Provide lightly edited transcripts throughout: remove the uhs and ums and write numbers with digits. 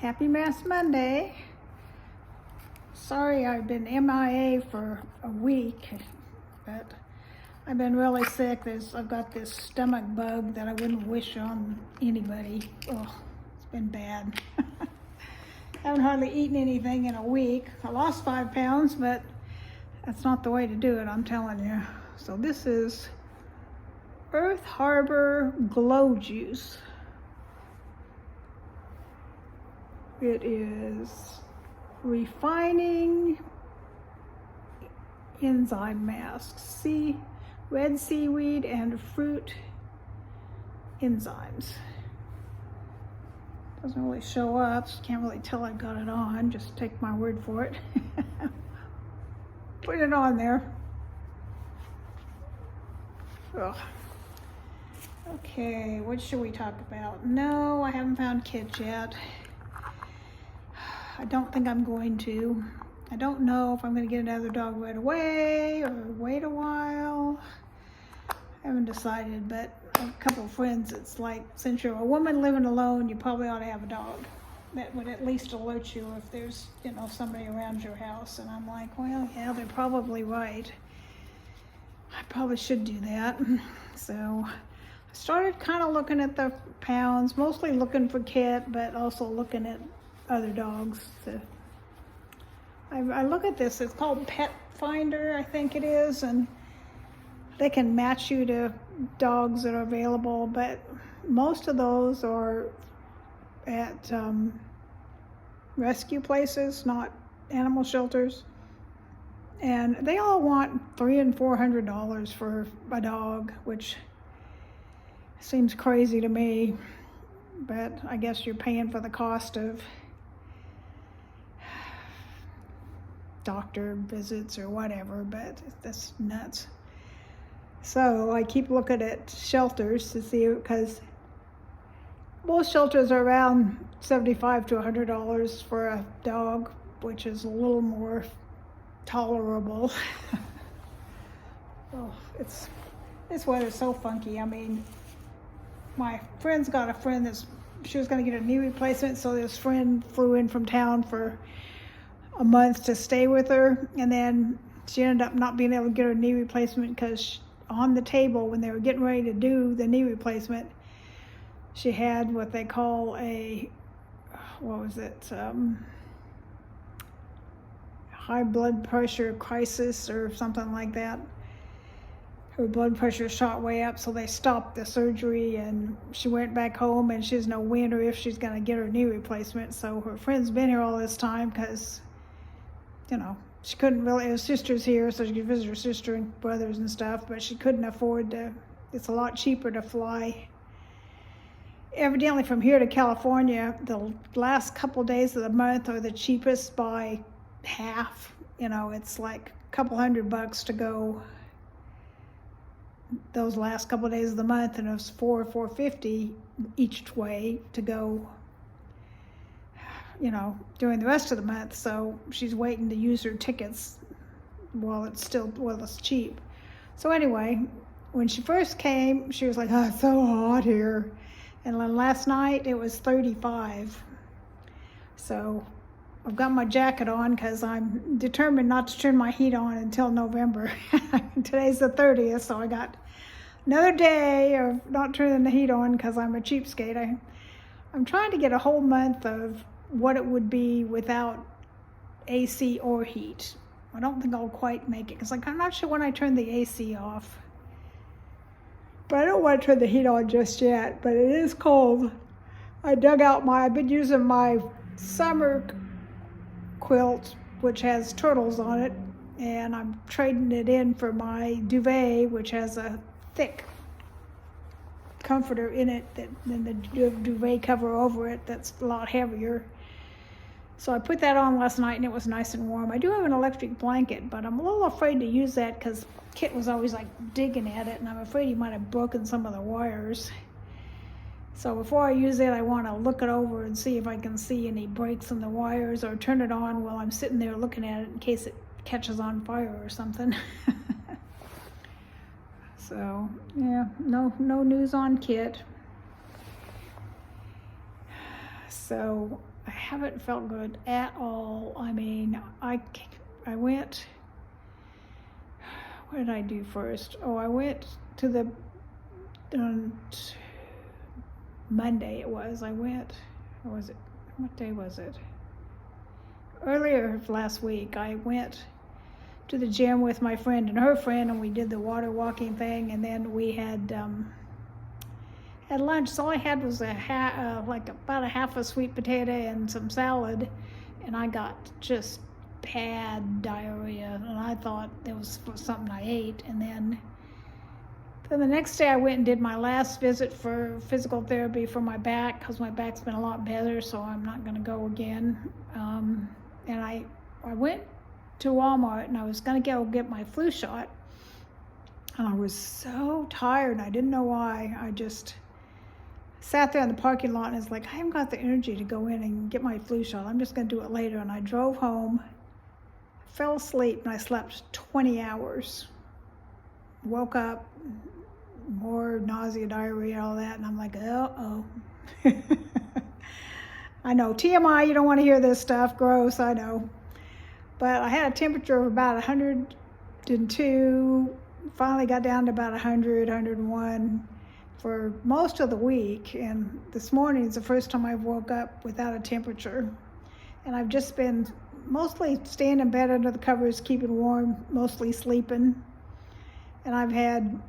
Happy Mass Monday. Sorry I've been MIA for a week, but I've been really sick. I've got this stomach bug that I wouldn't wish on anybody. Oh, it's been bad. Haven't hardly eaten anything in a week. I lost 5 pounds, but that's not the way to do it, I'm telling you. So this is Earth Harbor Glow Juice. It is refining enzyme masks, red seaweed and fruit enzymes. Doesn't really show up, so can't really tell I got it on. Just take my word for it. Put it on there. Ugh. Okay, what should we talk about? No, I haven't found Kit yet. I don't think I'm going to. I don't know if I'm going to get another dog right away or wait a while. I haven't decided, but a couple of friends, it's like, since you're a woman living alone, you probably ought to have a dog. That would at least alert you if there's, somebody around your house. And I'm like, well, yeah, they're probably right. I probably should do that. So I started kind of looking at the pounds, mostly looking for Kit, but also looking at other dogs. So I look at this, it's called Pet Finder, I think it is, and they can match you to dogs that are available, but most of those are at rescue places, not animal shelters. And they all want $300 and $400 for a dog, which seems crazy to me, but I guess you're paying for the cost of doctor visits or whatever, but that's nuts. So I keep looking at shelters to see, because most shelters are around $75 to $100 for a dog, which is a little more tolerable. Oh, this weather's so funky. I mean, my friend's got a friend she was going to get a knee replacement, so this friend flew in from town for a month to stay with her, and then she ended up not being able to get her knee replacement because on the table when they were getting ready to do the knee replacement, she had what they call high blood pressure crisis or something like that. Her blood pressure shot way up, so they stopped the surgery, and she went back home, and she doesn't know when or if she's going to get her knee replacement. So her friend's been here all this time because she couldn't really, her sister's here, so she could visit her sister and brothers and stuff, but she couldn't afford to, it's a lot cheaper to fly. Evidently from here to California, the last couple days of the month are the cheapest by half. It's like a couple $100 to go those last couple of days of the month, and it was $450 each way to go during the rest of the month. So she's waiting to use her tickets while it's cheap. So anyway, when she first came, she was like, oh, it's so hot here. And then last night it was 35. So I've got my jacket on because I'm determined not to turn my heat on until November. Today's the 30th, so I got another day of not turning the heat on because I'm a cheapskate. I'm trying to get a whole month of what it would be without AC or heat. I don't think I'll quite make it because I'm not sure when I turn the AC off. But I don't want to turn the heat on just yet, but it is cold. I've been using my summer quilt, which has turtles on it, and I'm trading it in for my duvet, which has a thick comforter in it, then the duvet cover over it that's a lot heavier. So I put that on last night and it was nice and warm. I do have an electric blanket, but I'm a little afraid to use that because Kit was always like digging at it, and I'm afraid he might have broken some of the wires. So before I use it, I want to look it over and see if I can see any breaks in the wires, or turn it on while I'm sitting there looking at it in case it catches on fire or something. So yeah, no news on Kit. So I haven't felt good at all. I mean, I went, what did I do first? Oh, I went to the, on Monday it was. I went, or was it, what day was it? Earlier last week, I went to the gym with my friend and her friend, and we did the water walking thing, and then we had lunch. So all I had was like about a half a sweet potato and some salad, and I got just bad diarrhea, and I thought it was something I ate. And then the next day I went and did my last visit for physical therapy for my back, because my back's been a lot better, so I'm not going to go again. And I went to Walmart, and I was going to go get my flu shot, and I was so tired, and I didn't know why. I just sat there in the parking lot, and it's like, I haven't got the energy to go in and get my flu shot. I'm just going to do it later. And I drove home, fell asleep, and I slept 20 hours. Woke up, more nausea, diarrhea, all that, and I'm like, uh-oh. I know, TMI, you don't want to hear this stuff, gross, I know. But I had a temperature of about 102, finally got down to about 100, 101 for most of the week. And this morning is the first time I've woke up without a temperature. And I've just been mostly staying in bed under the covers, keeping warm, mostly sleeping. And I've had,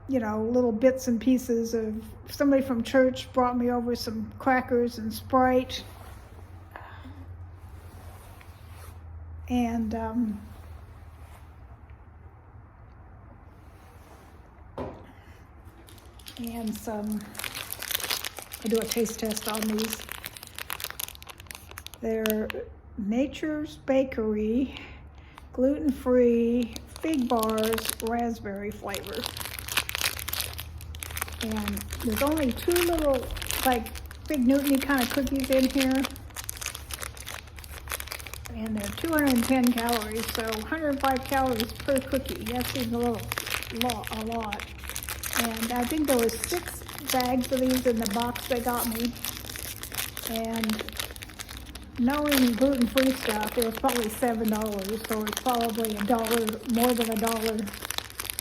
you know, little bits and pieces of, somebody from church brought me over some crackers and Sprite. And some, I do a taste test on these. They're Nature's Bakery, gluten-free fig bars, raspberry flavor. And there's only 2 little, like, Fig Newton-y kind of cookies in here. And they're 210 calories, so 105 calories per cookie. That seems a lot. And I think there was 6 bags of these in the box they got me. And knowing gluten-free stuff, it was probably $7, so it's probably $1, more than $1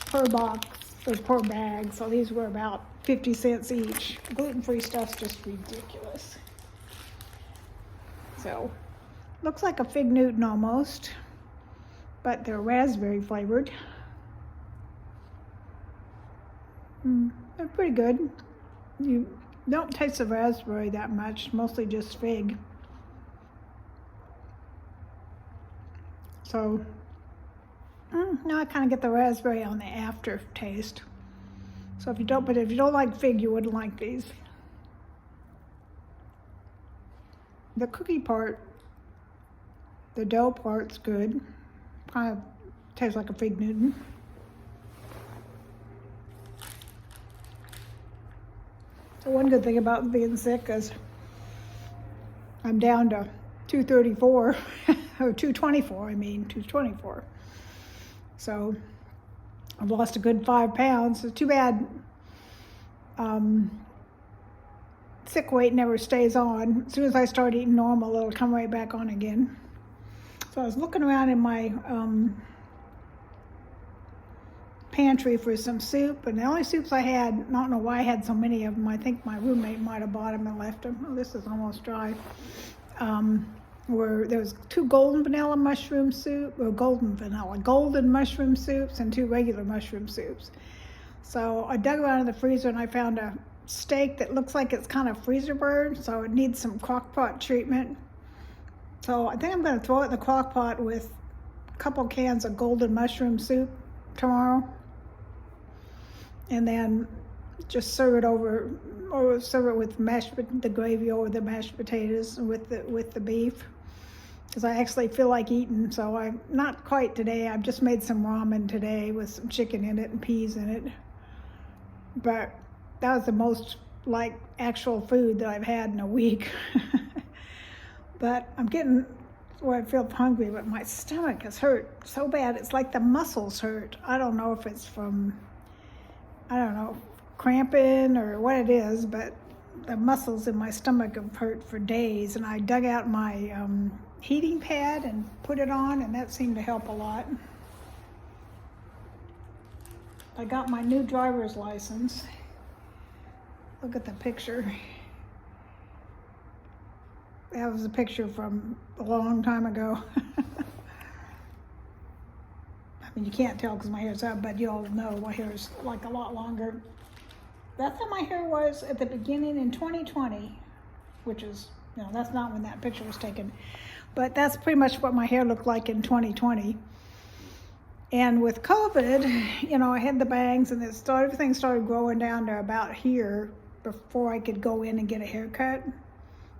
per box or per bag. So these were about 50 cents each. Gluten-free stuff's just ridiculous. So, looks like a Fig Newton almost, but they're raspberry flavored. They're pretty good. You don't taste the raspberry that much, mostly just fig. So, now I kind of get the raspberry on the aftertaste. So if you don't like fig, you wouldn't like these. The cookie part, the dough part's good. Kind of tastes like a Fig Newton. So one good thing about being sick is I'm down to 234, or 224, 224. So I've lost a good 5 pounds. It's too bad sick weight never stays on. As soon as I start eating normal, it'll come right back on again. So I was looking around in my pantry for some soup, and the only soups I had, I don't know why I had so many of them. I think my roommate might have bought them and left them. Oh, this is almost dry. There was 2 golden mushroom soups, and 2 regular mushroom soups. So I dug around in the freezer and I found a steak that looks like it's kind of freezer burned, so it needs some crock pot treatment. So I think I'm going to throw it in the crock pot with a couple cans of golden mushroom soup tomorrow, and then just serve it over, or serve it with the gravy over the mashed potatoes with the beef, because I actually feel like eating. So I'm not quite today. I've just made some ramen today with some chicken in it and peas in it, but that was the most like actual food that I've had in a week. But I'm getting where I feel hungry, but my stomach is hurt so bad. It's like the muscles hurt. I don't know if it's from, cramping or what it is, but the muscles in my stomach have hurt for days, and I dug out my heating pad and put it on, and that seemed to help a lot. I got my new driver's license. Look at the picture. That was a picture from a long time ago. I mean, you can't tell because my hair's up, but you'll know my hair is like a lot longer. That's how my hair was at the beginning in 2020, which is, you know, that's not when that picture was taken. But that's pretty much what my hair looked like in 2020. And with COVID, you know, I had the bangs, and everything started growing down to about here before I could go in and get a haircut.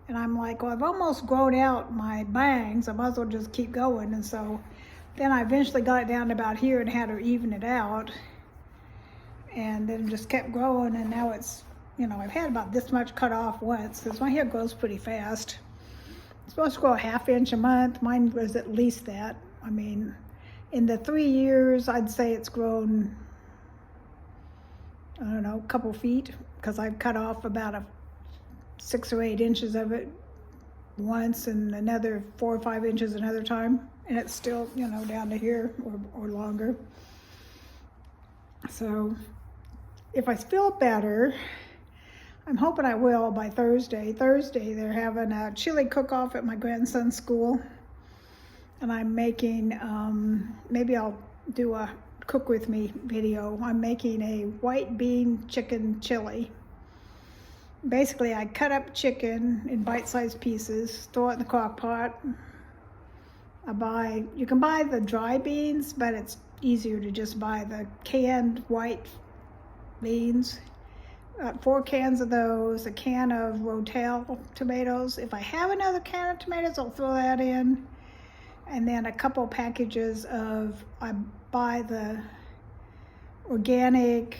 And I'm like, well, I've almost grown out my bangs. I might as well just keep going. And so then I eventually got it down to about here and had her even it out. And then just kept growing, and now it's, you know, I've had about this much cut off once, because my hair grows pretty fast. It's supposed to grow a ½ inch a month. Mine was at least that. I mean, in the 3 years, I'd say it's grown, I don't know, a couple feet, because I've cut off about 6 or 8 inches of it once, and another 4 or 5 inches another time, and it's still, you know, down to here or longer. So if I feel better, I'm hoping I will by Thursday. Thursday, they're having a chili cook-off at my grandson's school. And I'm making, maybe I'll do a cook with me video. I'm making a white bean chicken chili. Basically, I cut up chicken in bite-sized pieces, throw it in the crock pot. You can buy the dry beans, but it's easier to just buy the canned white beans. 4 cans of those, a can of Rotel tomatoes. If I have another can of tomatoes, I'll throw that in. And then a couple packages I buy the organic,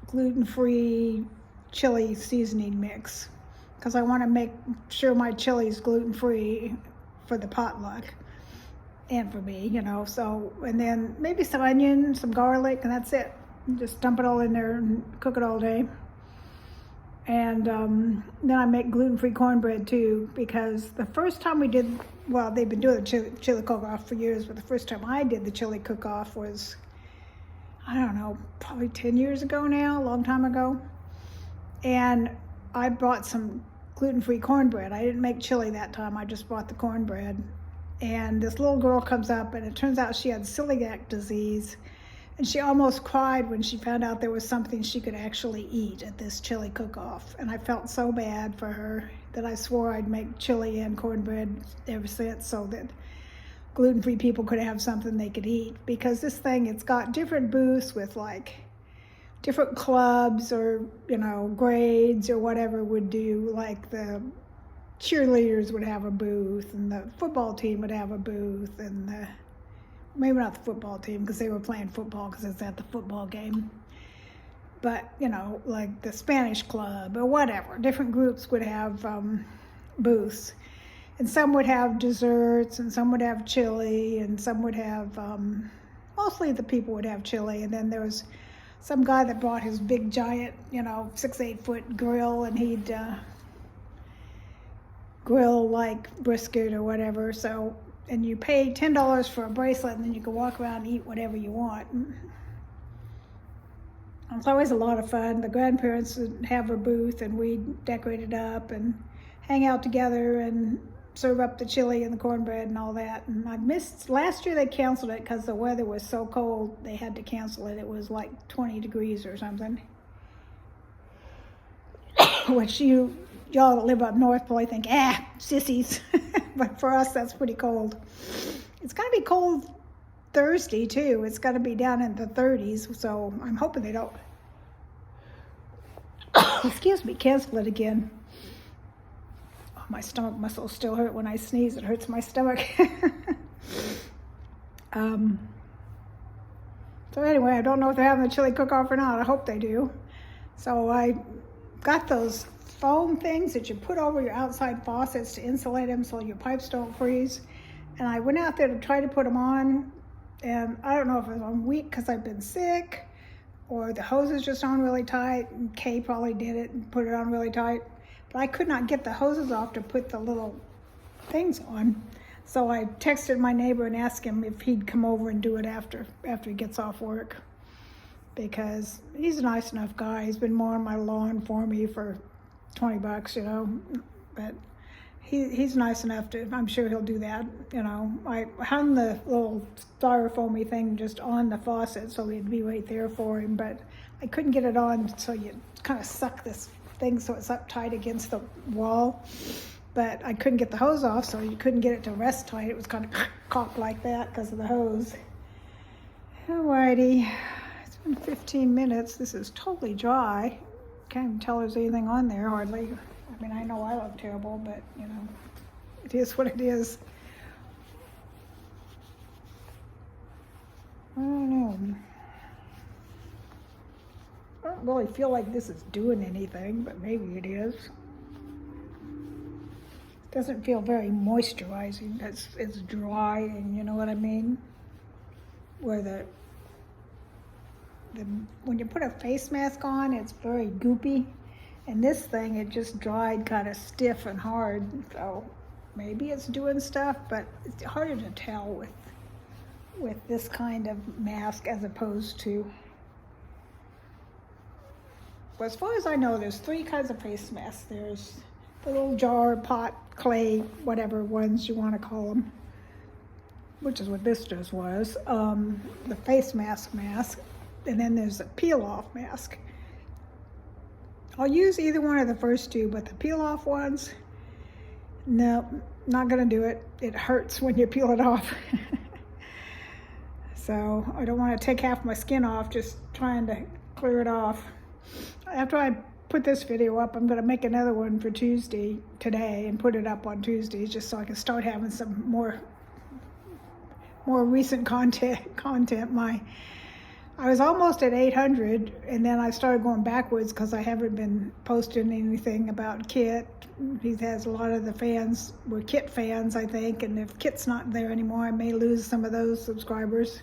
gluten-free chili seasoning mix, because I want to make sure my chili's gluten-free for the potluck and for me, you know. So, and then maybe some onion, some garlic, and that's it. Just dump it all in there and cook it all day. And then I make gluten-free cornbread too, because the first time we did, well, they've been doing the chili cook-off for years, but the first time I did the chili cook-off was, I don't know, probably 10 years ago now, a long time ago. And I brought some gluten-free cornbread. I didn't make chili that time, I just bought the cornbread. And this little girl comes up, and it turns out she had celiac disease. And she almost cried when she found out there was something she could actually eat at this chili cook-off. And I felt so bad for her that I swore I'd make chili and cornbread ever since, so that gluten-free people could have something they could eat. Because this thing, it's got different booths with like different clubs or, you know, grades or whatever would do. Like the cheerleaders would have a booth, and the football team would have a booth, and maybe not the football team because they were playing football because it's at the football game. But, you know, like the Spanish club or whatever, different groups would have booths. And some would have desserts, and some would have chili, and some would have, mostly the people would have chili. And then there was some guy that brought his big giant, you know, 6-8 foot grill, and he'd grill like brisket or whatever. So, and you pay $10 for a bracelet, and then you can walk around and eat whatever you want. It's always a lot of fun. The grandparents would have a booth, and we'd decorate it up and hang out together and serve up the chili and the cornbread and all that. And I missed, last year they canceled it because the weather was so cold, they had to cancel it. It was like 20 degrees or something. Which y'all that live up north probably think, sissies. But for us, that's pretty cold. It's gonna be cold Thursday too. It's gonna be down in the 30s, so I'm hoping they don't, excuse me, cancel it again. Oh, my stomach muscles still hurt when I sneeze. It hurts my stomach. So anyway, I don't know if they're having the chili cook-off or not. I hope they do. So I got those foam things that you put over your outside faucets to insulate them so your pipes don't freeze. And I went out there to try to put them on, and I don't know if I'm weak because I've been sick, or the hose is just on really tight, and Kay probably did it and put it on really tight. but I could not get the hoses off to put the little things on. So I texted my neighbor and asked him if he'd come over and do it after he gets off work, because he's a nice enough guy. He's been mowing my lawn for me for $20, you know, but he's nice enough to, I'm sure he'll do that, you know. I hung the little styrofoamy thing just on the faucet so it'd be right there for him, but I couldn't get it on, so you kind of suck this thing so it's up tight against the wall. But I couldn't get the hose off, so you couldn't get it to rest tight. It was kind of cocked like that because of the hose. Alrighty, it's been 15 minutes. This is totally dry. Can't even tell there's anything on there hardly. I mean, I know I look terrible, but you know, it is what it is. I don't know. I don't really feel like this is doing anything, but maybe it is. Doesn't feel very moisturizing. It's dry, and you know what I mean? Where when you put a face mask on, it's very goopy. And this thing, it just dried kind of stiff and hard. So maybe it's doing stuff, but it's harder to tell with this kind of mask as opposed to, well, as far as I know, there's 3 kinds of face masks. There's the little jar, pot, clay, whatever ones you want to call them, which is what this just was, the face mask, and then there's a peel-off mask. I'll use either one of the first 2, but the peel-off ones, no, not gonna do it. It hurts when you peel it off. So I don't want to take half my skin off just trying to clear it off. After I put this video up, I'm going to make another one for Tuesday today and put it up on Tuesdays just so I can start having some more recent content. I was almost at 800, and then I started going backwards because I haven't been posting anything about Kit. He has a lot of the fans were Kit fans, I think, and if Kit's not there anymore, I may lose some of those subscribers.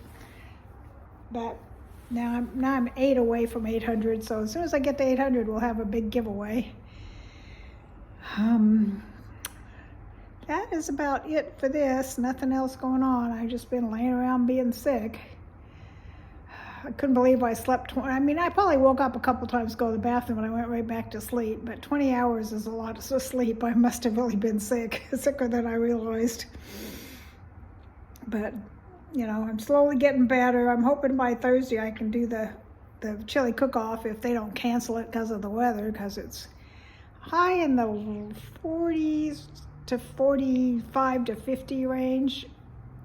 But now I'm 8 away from 800, so as soon as I get to 800, we'll have a big giveaway. That is about it for this. Nothing else going on. I've just been laying around being sick. I couldn't believe I slept. I mean, I probably woke up a couple times to go to the bathroom and I went right back to sleep, but 20 hours is a lot of sleep. I must have really been sick, sicker than I realized. But you know, I'm slowly getting better. I'm hoping by Thursday I can do the chili cook-off if they don't cancel it because of the weather, because it's high in the 40s to 45 to 50 range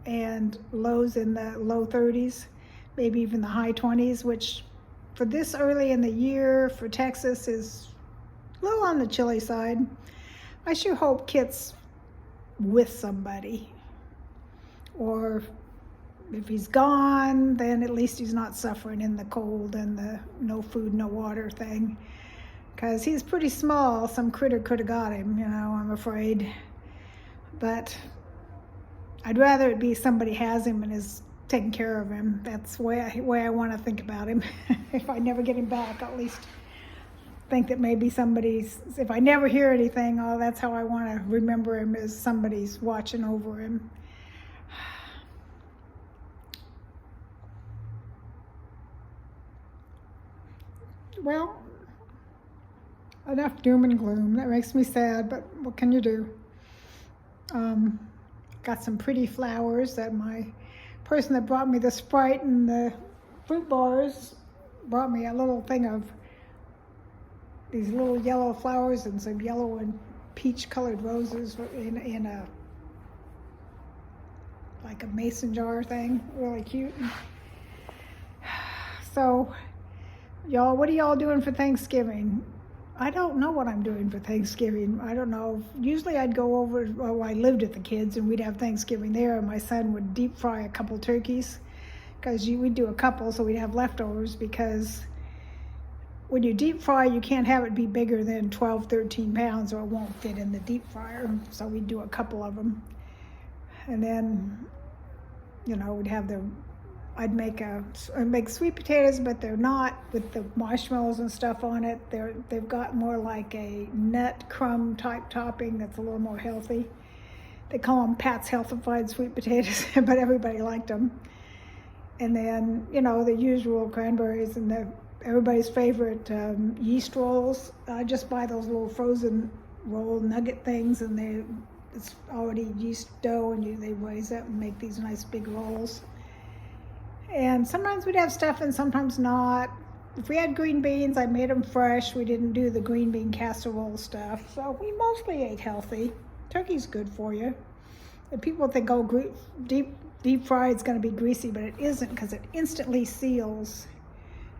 and lows in the low 30s, maybe even the high 20s, which for this early in the year for Texas is a little on the chilly side. I sure hope Kit's with somebody, or if he's gone, then at least he's not suffering in the cold and the no food, no water thing. Because he's pretty small. Some critter could have got him, you know, I'm afraid. But I'd rather it be somebody has him and is taking care of him. That's the way I want to think about him. If I never get him back, at least think that maybe somebody's, if I never hear anything, oh, that's how I want to remember him, as somebody's watching over him. Well, enough doom and gloom. That makes me sad, but what can you do? Got some pretty flowers that my person that brought me the Sprite and the fruit bars brought me a little thing of these little yellow flowers and some yellow and peach colored roses in a like a mason jar thing. Really cute. So y'all, what are y'all doing for Thanksgiving? I don't know what I'm doing for Thanksgiving. I don't know. Usually I'd go over, well, I lived with the kids and we'd have Thanksgiving there, and my son would deep fry a couple turkeys, because we'd do a couple so we'd have leftovers, because when you deep fry, you can't have it be bigger than 12, 13 pounds or it won't fit in the deep fryer. So we'd do a couple of them. And then, you know, we'd have the I'd make sweet potatoes, but they're not with the marshmallows and stuff on it. They've got more like a nut crumb type topping that's a little more healthy. They call them Pat's Healthified sweet potatoes, but everybody liked them. And then, you know, the usual cranberries and everybody's favorite yeast rolls. I just buy those little frozen roll nugget things, and it's already yeast dough, and they raise up and make these nice big rolls. And sometimes we'd have stuff and sometimes not. If we had green beans, I made them fresh. We didn't do the green bean casserole stuff. So we mostly ate healthy. Turkey's good for you. And people think, oh, deep fried is going to be greasy, but it isn't, because it instantly seals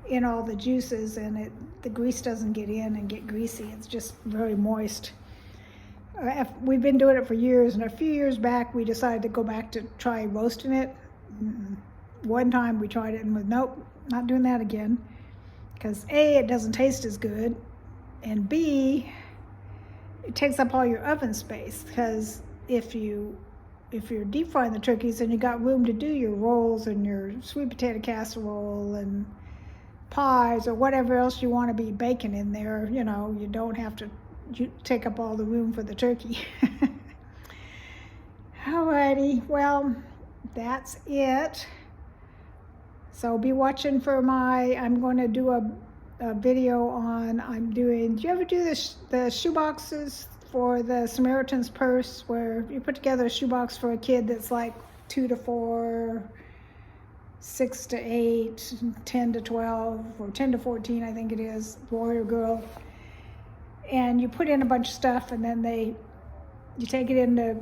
in all the juices, and the grease doesn't get in and get greasy. It's just very moist. We've been doing it for years, and a few years back we decided to go back to try roasting it. One time we tried it and was, nope, not doing that again, because A, it doesn't taste as good, and B, it takes up all your oven space, because if you're deep frying the turkeys, then you got room to do your rolls and your sweet potato casserole and pies or whatever else you want to be baking in there. You know, you don't have to take up all the room for the turkey. Alrighty, well, that's it. So be watching for I'm going to do a video on, do you ever do the shoe boxes for the Samaritan's Purse, where you put together a shoebox for a kid that's like 2 to 4, 6 to 8, 10 to 12, or 10 to 14, I think it is, boy or girl. And you put in a bunch of stuff, and then you take it into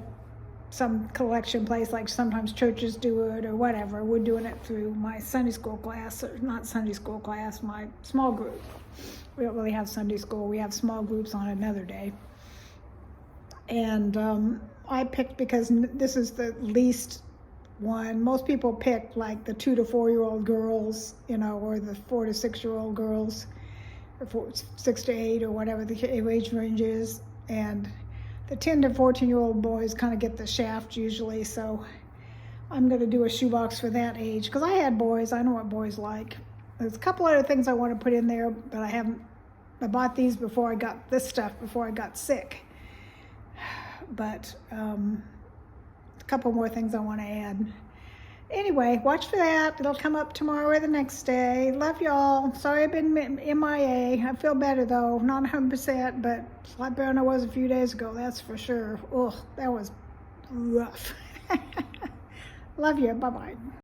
some collection place, like sometimes churches do it or whatever. We're doing it through my Sunday school class, or not Sunday school class, my small group. We don't really have Sunday school. We have small groups on another day. And I picked, because this is the least one. Most people pick like the 2 to 4-year-old girls, you know, or the 4 to 6-year-old girls, or 6 to 8, or whatever the age range is. And the 10 to 14-year-old boys kind of get the shaft usually, so I'm going to do a shoebox for that age, because I had boys. I know what boys like. There's a couple other things I want to put in there, but I bought these before I got this stuff, before I got sick. But a couple more things I want to add. Anyway, watch for that. It'll come up tomorrow or the next day. Love y'all. Sorry I've been MIA. I feel better though. Not 100%, but a lot better than I was a few days ago, that's for sure. Ugh, that was rough. Love you. Bye-bye.